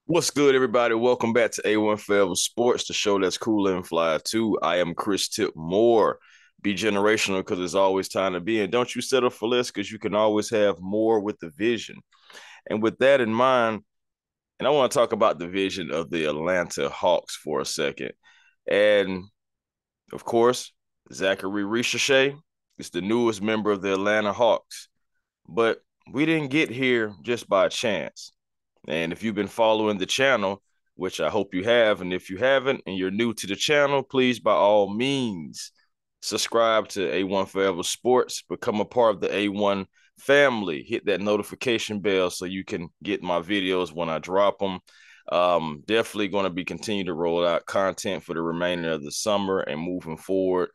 What's good, everybody? Welcome back to A1 Forever Sports, the show that's cool and fly too. I am Chris Tip Moore. Be generational because there's always time to be. And don't you settle for less because you can always have more with the vision. And with that in mind, and I want to talk about the vision of the Atlanta Hawks for a second. And of course, Zaccharie Risacher is the newest member of the Atlanta Hawks. But we didn't get here just by chance. And if you've been following the channel, which I hope you have, and if you haven't and you're new to the channel, please by all means subscribe to A1 Forever Sports, become a part of the A1 family, hit that notification bell so you can get my videos when I drop them. Definitely going to be continue to roll out content for the remainder of the summer and moving forward.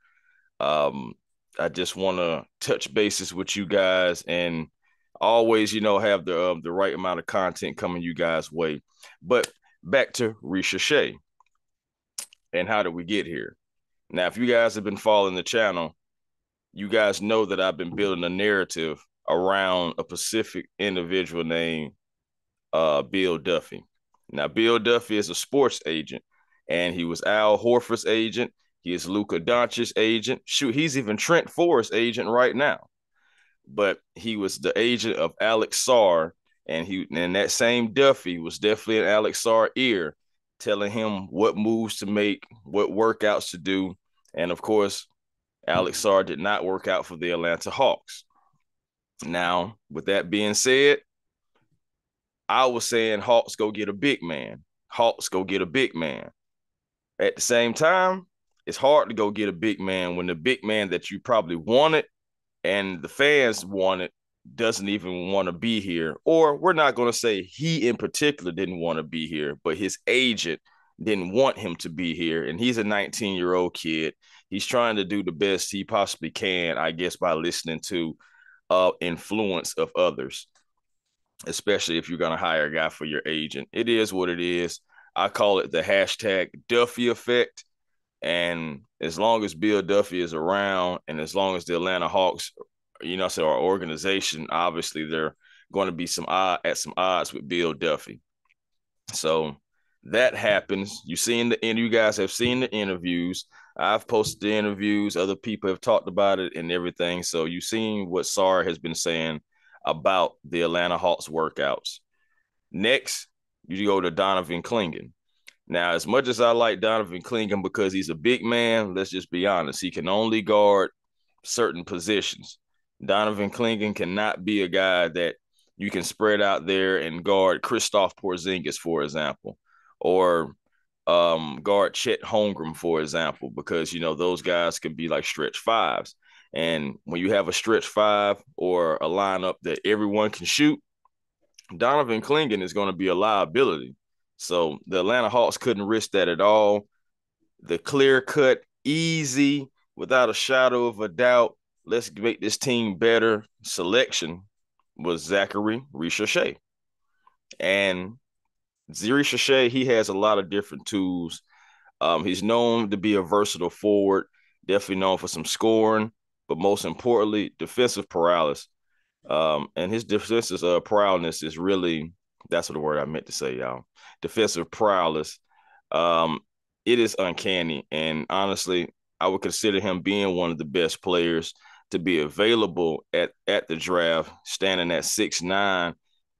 Um, I just want to touch bases with you guys and always, have the right amount of content coming you guys' way. But back to Risha and how did we get here? Now, if you guys have been following the channel, you guys know that I've been building a narrative around a specific individual named Bill Duffy. Now, Bill Duffy is a sports agent, and he was Al Horford's agent. He is Luka Doncic's agent. Shoot, he's even Trent Forrest's agent right now. But he was the agent of Alex Sarr, and that same Duffy was definitely in Alex Sarr's ear, telling him what moves to make, what workouts to do, and of course, Alex Sarr did not work out for the Atlanta Hawks. Now, with that being said, I was saying Hawks go get a big man. Hawks go get a big man. At the same time, it's hard to go get a big man when the big man that you probably wanted and the fans wanted doesn't even want to be here. Or we're not going to say he in particular didn't want to be here, but his agent didn't want him to be here. And he's a 19-year-old kid. He's trying to do the best he possibly can, I guess, by listening to influence of others, especially if you're going to hire a guy for your agent. It is what it is. I call it the hashtag Duffy effect. And as long as Bill Duffy is around and as long as the Atlanta Hawks, so our organization, obviously they're going to be at some odds with Bill Duffy. So that happens. You guys have seen the interviews. I've posted the interviews. Other people have talked about it and everything. So you've seen what Sarr has been saying about the Atlanta Hawks workouts. Next, you go to Donovan Clingan. Now, as much as I like Donovan Clingan because he's a big man, let's just be honest. He can only guard certain positions. Donovan Clingan cannot be a guy that you can spread out there and guard Kristaps Porzingis, for example, or guard Chet Holmgren, for example, because those guys can be like stretch fives. And when you have a stretch five or a lineup that everyone can shoot, Donovan Clingan is going to be a liability. So the Atlanta Hawks couldn't risk that at all. The clear cut, easy, without a shadow of a doubt, let's make this team better selection was Zaccharie Risacher. And Risacher, he has a lot of different tools. He's known to be a versatile forward, definitely known for some scoring, but most importantly, defensive paralysis. And his defensive prowess is really that's what the word I meant to say, y'all. Defensive prowess. Um, it is uncanny, and honestly, I would consider him being one of the best players to be available at the draft, standing at 6'9"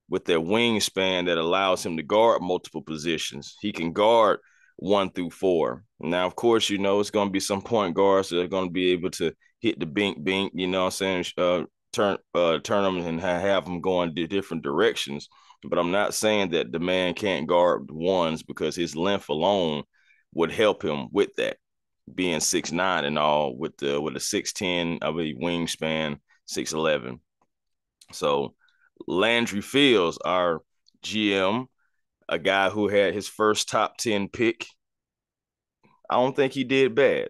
with that wingspan that allows him to guard multiple positions. He can guard 1 through 4. Now, of course, it's going to be some point guards that are going to be able to hit the bink bink, you know what I'm saying? Turn them and have them going different directions. But I'm not saying that the man can't guard ones because his length alone would help him with that, being 6'9" and all with a 6'10" of a wingspan, 6'11". So Landry Fields, our GM, a guy who had his first top 10 pick, I don't think he did bad.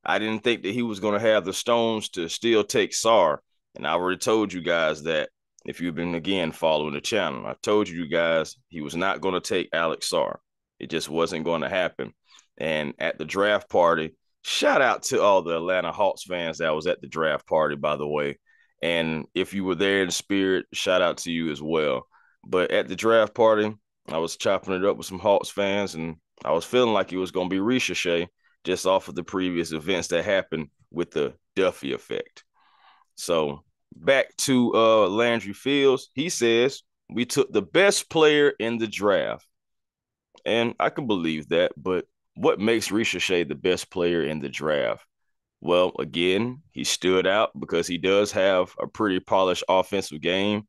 I didn't think that he was going to have the stones to still take Sarr. And I already told you guys that if you've been, again, following the channel. I told you guys he was not going to take Alex Sarr. It just wasn't going to happen. And at the draft party, shout out to all the Atlanta Hawks fans that was at the draft party, by the way. And if you were there in spirit, shout out to you as well. But at the draft party, I was chopping it up with some Hawks fans, and I was feeling like it was going to be Risacher just off of the previous events that happened with the Duffy effect. So back to Landry Fields. He says, we took the best player in the draft. And I can believe that, but what makes Risacher the best player in the draft? Well, again, he stood out because he does have a pretty polished offensive game.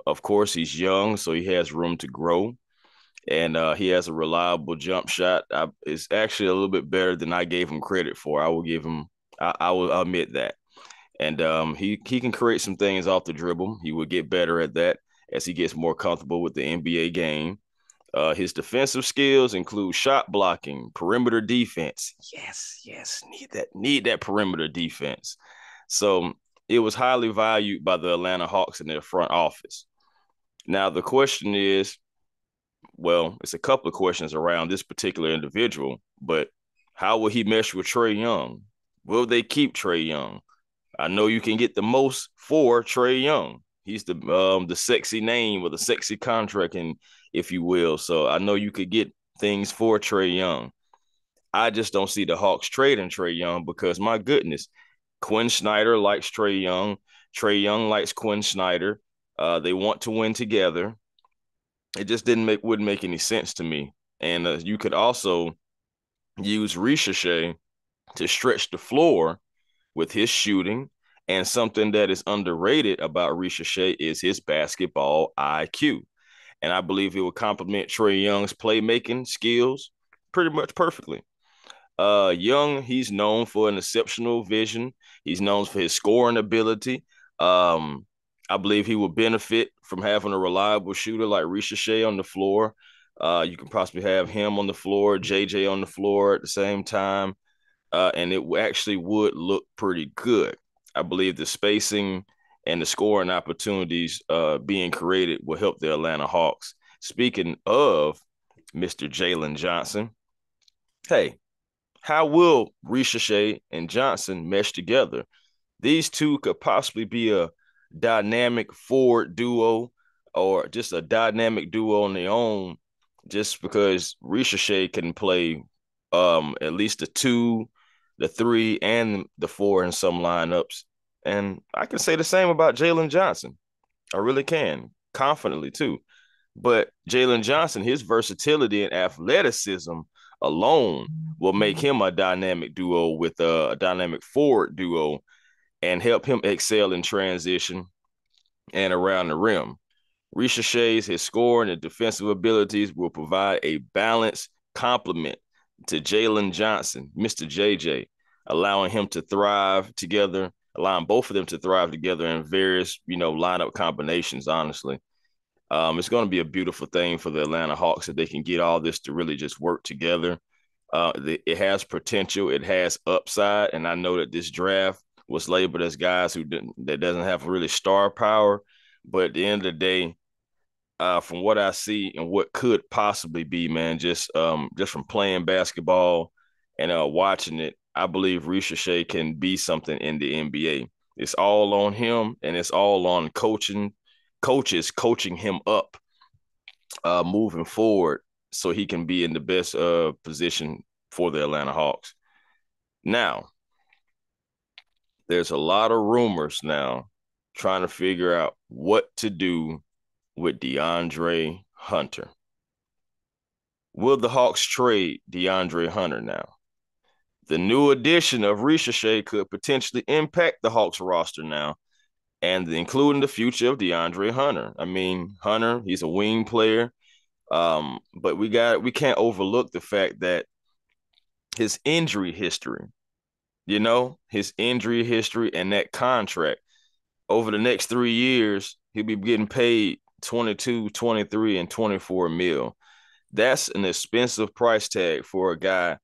Of course, he's young, so he has room to grow. And he has a reliable jump shot. It's actually a little bit better than I gave him credit for. I will give him, I will admit that. And he can create some things off the dribble. He will get better at that as he gets more comfortable with the NBA game. His defensive skills include shot blocking, perimeter defense. Yes, need that perimeter defense. So it was highly valued by the Atlanta Hawks in their front office. Now the question is, well, it's a couple of questions around this particular individual, but how will he mesh with Trae Young? Will they keep Trae Young? I know you can get the most for Trae Young. He's the sexy name or the sexy contract, and if you will. So I know you could get things for Trae Young. I just don't see the Hawks trading Trae Young because my goodness, Quinn Snyder likes Trae Young. Trae Young likes Quinn Snyder. They want to win together. It just wouldn't make any sense to me. And you could also use Risacher to stretch the floor with his shooting. And something that is underrated about Risacher is his basketball IQ. And I believe it would complement Trae Young's playmaking skills pretty much perfectly. Young, he's known for an exceptional vision. He's known for his scoring ability. Um, I believe he will benefit from having a reliable shooter like Risacher on the floor. You can possibly have him on the floor, JJ on the floor at the same time, and it actually would look pretty good. I believe the spacing and the scoring opportunities being created will help the Atlanta Hawks. Speaking of Mr. Jalen Johnson, hey, how will Risacher and Johnson mesh together? These two could possibly be a dynamic forward duo or just a dynamic duo on their own, just because Risacher can play at least the two, the three, and the four in some lineups. And I can say the same about Jalen Johnson. I really can, confidently too. But Jalen Johnson, his versatility and athleticism alone will make him a dynamic duo with a dynamic forward duo and help him excel in transition and around the rim. Risacher's his scoring and defensive abilities will provide a balanced complement to Jalen Johnson, Mr. JJ, allowing him to thrive together, allowing both of them to thrive together in various, lineup combinations, honestly. It's going to be a beautiful thing for the Atlanta Hawks if they can get all this to really just work together. It has potential, it has upside, and I know that this draft was labeled as guys that doesn't have really star power, but at the end of the day, from what I see and what could possibly be, man, just from playing basketball and watching it, I believe Risacher can be something in the NBA. It's all on him, and it's all on coaches coaching him up, moving forward, so he can be in the best position for the Atlanta Hawks. Now, there's a lot of rumors now trying to figure out what to do with DeAndre Hunter. Will the Hawks trade DeAndre Hunter now? The new addition of Risacher could potentially impact the Hawks roster now, and including the future of DeAndre Hunter. I mean, Hunter, he's a wing player, but we can't overlook the fact that his injury history, his injury history and that contract over the next 3 years, he'll be getting paid 22, 23, and 24 mil. That's an expensive price tag for a guy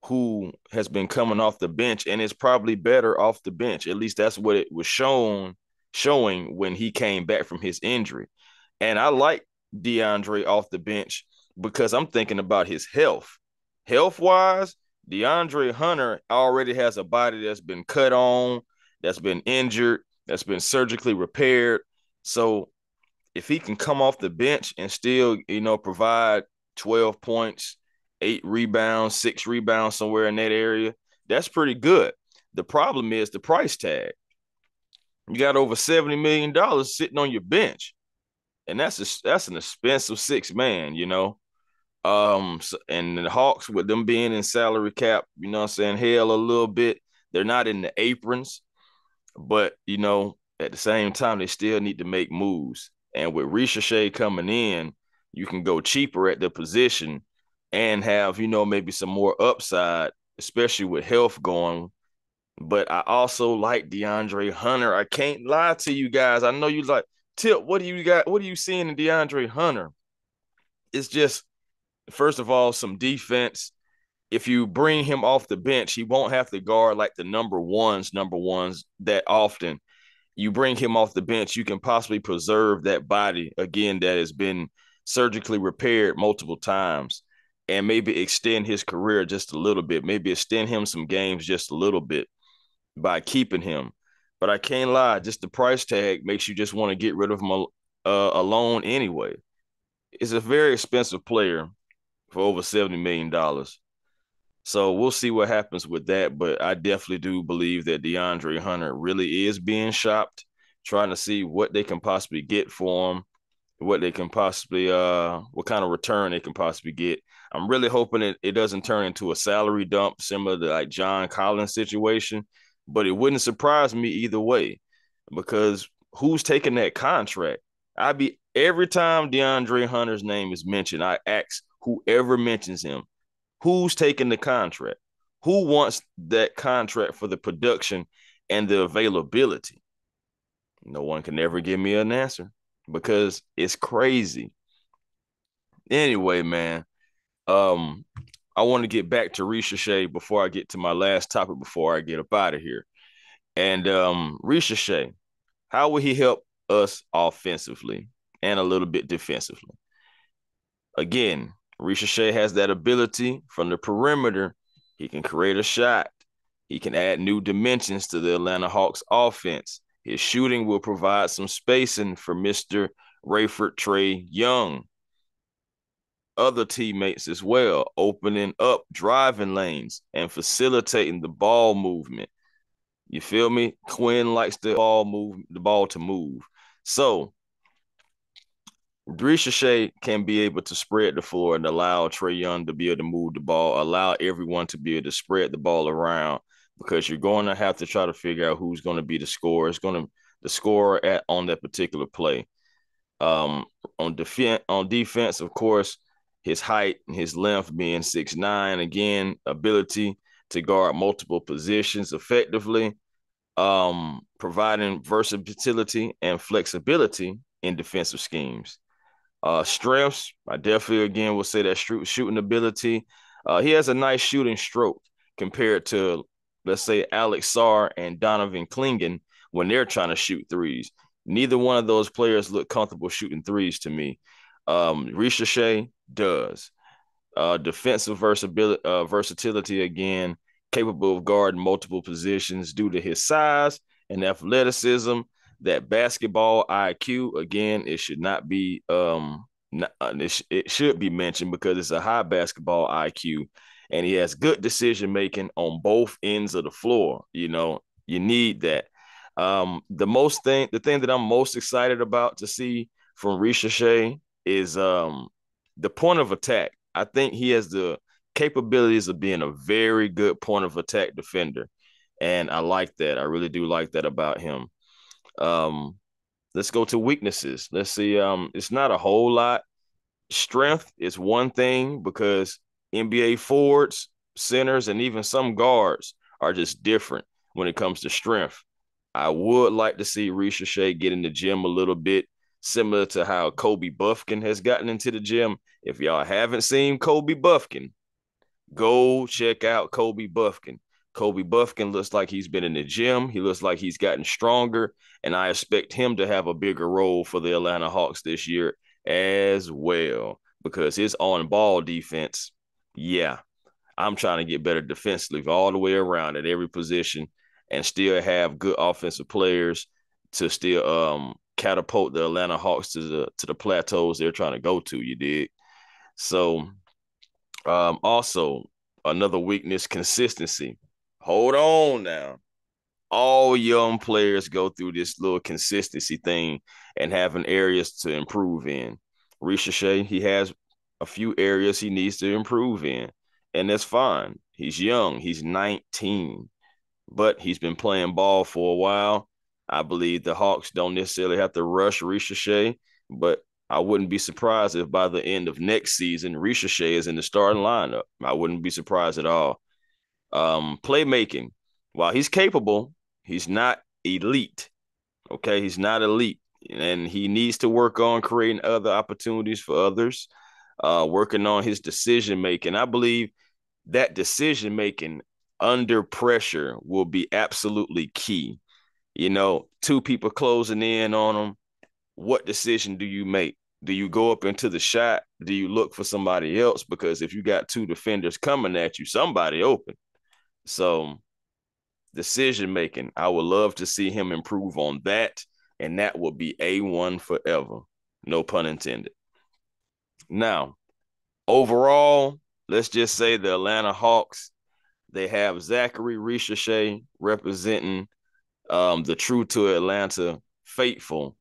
who has been coming off the bench and is probably better off the bench. At least that's what it was showing when he came back from his injury. And I like DeAndre off the bench because I'm thinking about his health. Health-wise, DeAndre Hunter already has a body that's been cut on, that's been injured, that's been surgically repaired. So if he can come off the bench and still, provide 12 points, 8 rebounds, 6 rebounds, somewhere in that area, that's pretty good. The problem is the price tag. You got over $70 million sitting on your bench, and that's an expensive six man, and the Hawks, with them being in salary cap, hell, a little bit. They're not in the aprons, but at the same time, they still need to make moves. And with Risacher coming in, you can go cheaper at the position and have, maybe some more upside, especially with health going. But I also like DeAndre Hunter. I can't lie to you guys. I know you like, Tip, what do you got? What are you seeing in DeAndre Hunter? It's just, first of all, some defense. If you bring him off the bench, he won't have to guard like the number ones that often. You bring him off the bench, you can possibly preserve that body again that has been surgically repaired multiple times, and maybe extend his career just a little bit, maybe extend him some games just a little bit by keeping him. But I can't lie, just the price tag makes you just want to get rid of him alone anyway. It's a very expensive player for over $70 million. So we'll see what happens with that. But I definitely do believe that DeAndre Hunter really is being shopped, trying to see what they can possibly get for him, what they can possibly, what kind of return they can possibly get. I'm really hoping it doesn't turn into a salary dump similar to like John Collins' situation, but it wouldn't surprise me either way, because who's taking that contract? Every time DeAndre Hunter's name is mentioned, I ask whoever mentions him, who's taking the contract? Who wants that contract for the production and the availability? No one can ever give me an answer because it's crazy. Anyway, man, um, I want to get back to Risacher before I get to my last topic before I get up out of here. And Risacher, how will he help us offensively and a little bit defensively? Again, Risacher has that ability from the perimeter. He can create a shot. He can add new dimensions to the Atlanta Hawks offense. His shooting will provide some spacing for Mr. Rayford Trae Young. Other teammates as well, opening up driving lanes and facilitating the ball movement. You feel me? Quinn likes the ball to move. So Risacher can be able to spread the floor and allow Trae Young to be able to move the ball, allow everyone to be able to spread the ball around, because you're going to have to try to figure out who's going to be the scorer. It's going to the scorer on that particular play. On defense, of course, his height and his length being 6'9", again, ability to guard multiple positions effectively, providing versatility and flexibility in defensive schemes. Strengths, I definitely again will say that shooting ability. He has a nice shooting stroke compared to, let's say, Alex Sarr and Donovan Clingan when they're trying to shoot threes. Neither one of those players look comfortable shooting threes to me. Risacher does. Defensive versatility again, capable of guarding multiple positions due to his size and athleticism. That basketball IQ, again, it should not be it should be mentioned because it's a high basketball IQ, and he has good decision making on both ends of the floor. You need that. The thing that I'm most excited about to see from Risacher is the point of attack. I think he has the capabilities of being a very good point of attack defender, and I like that. I really do like that about him. Um, let's go to weaknesses. Let's see. It's not a whole lot. Strength is one thing because NBA forwards, centers, and even some guards are just different when it comes to strength. I would like to see Risacher get in the gym a little bit, similar to how Kobe Buffkin has gotten into the gym. If y'all haven't seen Kobe Buffkin, go check out Kobe Buffkin. Kobe Buffkin looks like he's been in the gym. He looks like he's gotten stronger, and I expect him to have a bigger role for the Atlanta Hawks this year as well, because his on-ball defense, yeah, I'm trying to get better defensively all the way around at every position and still have good offensive players to still catapult the Atlanta Hawks to the plateaus they're trying to go to. You did. So also another weakness, consistency. Hold on now. All young players go through this little consistency thing and having areas to improve in. Risacher, he has a few areas he needs to improve in, and that's fine. He's young. He's 19, but he's been playing ball for a while. I believe the Hawks don't necessarily have to rush Risacher, but I wouldn't be surprised if by the end of next season, Risacher is in the starting lineup. I wouldn't be surprised at all. Playmaking, while he's capable, he's not elite. Okay, he's not elite, and he needs to work on creating other opportunities for others. Working on his decision making. I believe that decision making under pressure will be absolutely key. You know, two people closing in on him. What decision do you make? Do you go up into the shot? Do you look for somebody else? Because if you got two defenders coming at you, somebody open. So decision making, I would love to see him improve on that, and that will be A1 forever. No pun intended. Now, overall, let's just say the Atlanta Hawks, they have Zaccharie Risacher representing the true to Atlanta faithful.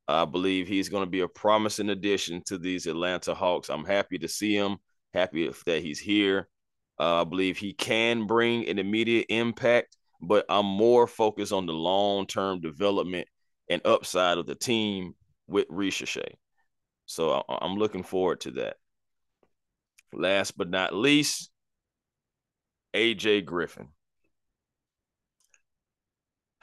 I believe he's going to be a promising addition to these Atlanta Hawks. I'm happy to see him, happy that he's here. I believe he can bring an immediate impact, but I'm more focused on the long-term development and upside of the team with Risacher. So I'm looking forward to that. Last but not least, AJ Griffin.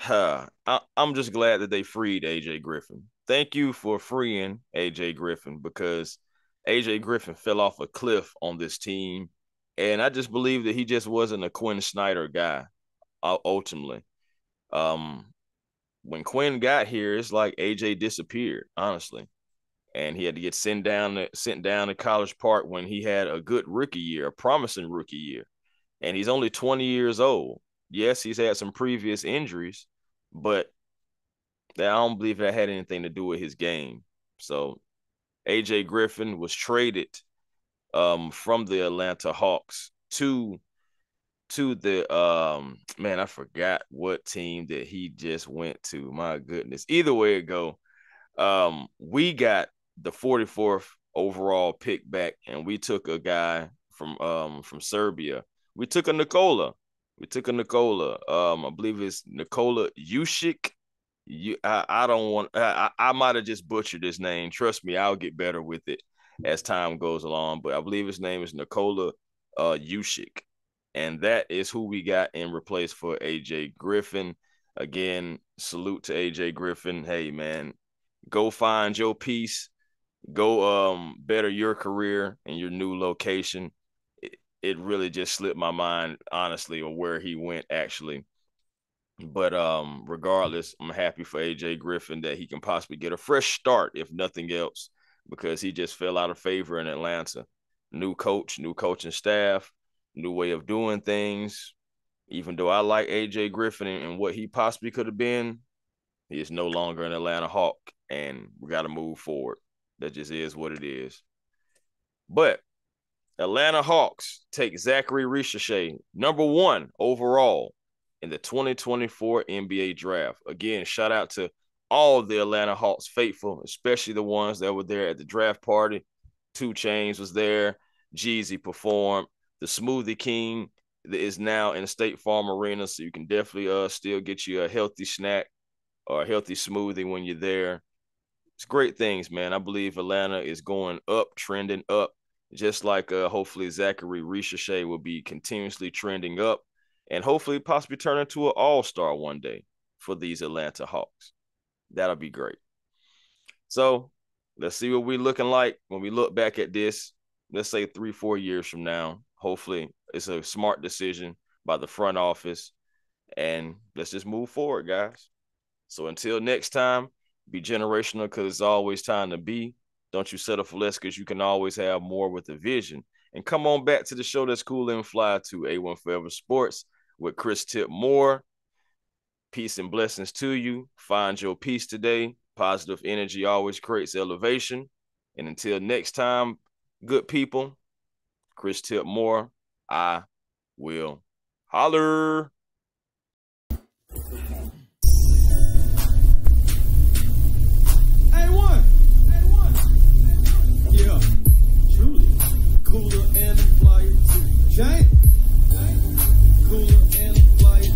I'm just glad that they freed AJ Griffin. Thank you for freeing AJ Griffin, because AJ Griffin fell off a cliff on this team. And I just believe that he just wasn't a Quinn Snyder guy, ultimately. Um, when Quinn got here, it's like AJ disappeared, honestly. And he had to get sent down to College Park when he had a good rookie year, a promising rookie year. And he's only 20 years old. Yes, he's had some previous injuries, but I don't believe that had anything to do with his game. So AJ Griffin was traded from the Atlanta Hawks to the man, I forgot what team that he just went to. My goodness. Either way it go, we got the 44th overall pick back, and we took a guy from Serbia. We took a Nikola. I believe it's Nikola Jusic. I don't want. I might have just butchered his name. Trust me, I'll get better with it as time goes along. But I believe his name is Nikola Jusic, and that is who we got in replace for AJ Griffin. Again, salute to AJ Griffin. Hey man, go find your piece. Go better your career in your new location. It really just slipped my mind, honestly, of where he went actually. But regardless, I'm happy for AJ Griffin that he can possibly get a fresh start, if nothing else, because he just fell out of favor in Atlanta. New coach, new coaching staff, new way of doing things. Even though I like AJ Griffin and what he possibly could have been, he is no longer an Atlanta Hawk, and we got to move forward. That just is what it is. But Atlanta Hawks take Zaccharie Risacher, #1 overall in the 2024 NBA draft. Again, shout out to all the Atlanta Hawks faithful, especially the ones that were there at the draft party. 2 Chainz was there. Jeezy performed. The Smoothie King is now in State Farm Arena, so you can definitely still get you a healthy snack or a healthy smoothie when you're there. It's great things, man. I believe Atlanta is going up, trending up, just like hopefully Zaccharie Risacher will be continuously trending up and hopefully possibly turn into an all-star one day for these Atlanta Hawks. That'll be great. So let's see what we're looking like when we look back at this, let's say 3-4 years from now. Hopefully it's a smart decision by the front office, and let's just move forward, guys. So until next time, be generational, because it's always time to be. Don't you settle for less, because you can always have more with a vision. And come on back to the show that's cool and fly to A1 Forever Sports with Chris Tip Moore. Peace and blessings to you. Find your peace today. Positive energy always creates elevation. And until next time, good people, Chris Tip Moore, I will holler.